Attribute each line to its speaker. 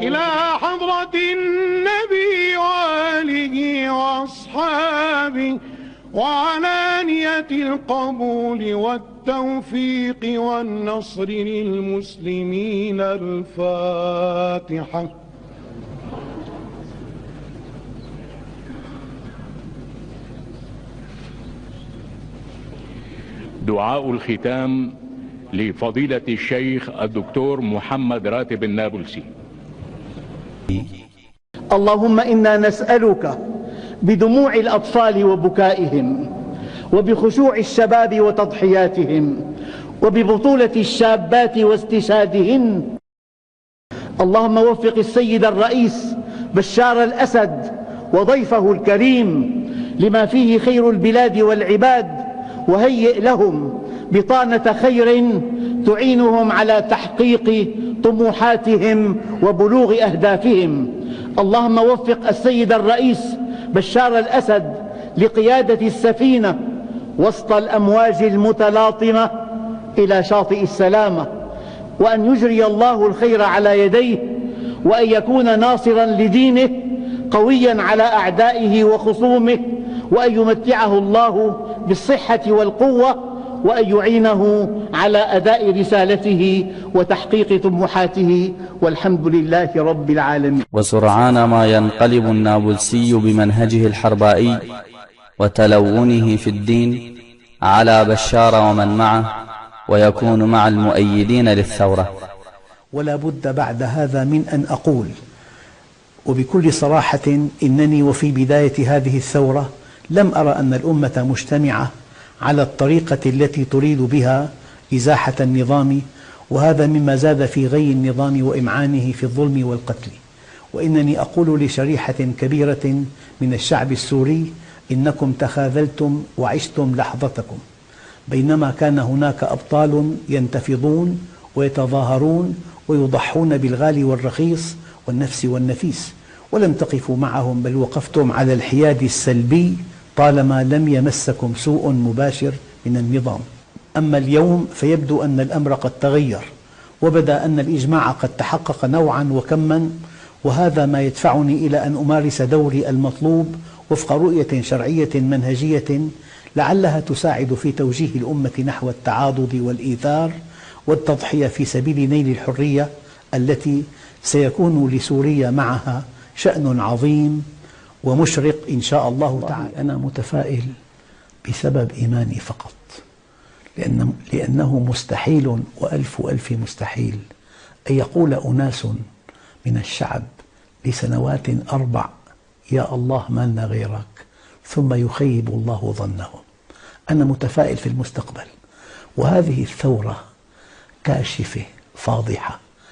Speaker 1: إلى حضرة النبي وآله وأصحابه وعلانية القبول والتوفيق والنصر للمسلمين. الفاتحة.
Speaker 2: دعاء الختام لفضيلة الشيخ الدكتور محمد راتب النابلسي.
Speaker 3: اللهم إنا نسألك بدموع الأطفال وبكائهم، وبخشوع الشباب وتضحياتهم، وببطولة الشابات واستشهادهن. اللهم وفق السيد الرئيس بشار الأسد وضيفه الكريم لما فيه خير البلاد والعباد، وهيئ لهم بطانة خير تعينهم على تحقيق طموحاتهم وبلوغ أهدافهم. اللهم وفق السيد الرئيس بشار الأسد لقيادة السفينة وسط الأمواج المتلاطمة إلى شاطئ السلامة، وأن يجري الله الخير على يديه، وأن يكون ناصرا لدينه قويا على أعدائه وخصومه، وأن يمتعه الله بالصحة والقوة، وأن يعينه على أداء رسالته وتحقيق طموحاته، والحمد لله رب العالمين.
Speaker 4: وسرعان ما ينقلب النابلسي بمنهجه الحربائي وتلونه في الدين على بشار ومن معه، ويكون مع المؤيدين للثورة.
Speaker 5: ولا بد بعد هذا من أن أقول وبكل صراحة إنني وفي بداية هذه الثورة لم أرى أن الأمة مجتمعة على الطريقة التي تريد بها إزاحة النظام، وهذا مما زاد في غي النظام وإمعانه في الظلم والقتل. وإنني أقول لشريحة كبيرة من الشعب السوري: إنكم تخاذلتم وعشتم لحظتكم، بينما كان هناك أبطال ينتفضون ويتظاهرون ويضحون بالغالي والرخيص والنفس والنفيس، ولم تقفوا معهم، بل وقفتم على الحياد السلبي طالما لم يمسكم سوء مباشر من النظام. أما اليوم فيبدو أن الأمر قد تغير، وبدا أن الإجماع قد تحقق نوعا وكما، وهذا ما يدفعني إلى أن أمارس دوري المطلوب وفق رؤية شرعية منهجية لعلها تساعد في توجيه الأمة نحو التعاضد والإيثار والتضحية في سبيل نيل الحرية التي سيكون لسوريا معها شأن عظيم ومشرق إن شاء الله تعالى. أنا متفائل بسبب إيماني فقط، لأنه مستحيل وألف ألف مستحيل أن يقول أناس من الشعب لسنوات 4 يا الله ما لنا غيرك، ثم يخيب الله ظنهم. أنا متفائل في المستقبل، وهذه الثورة كاشفة فاضحة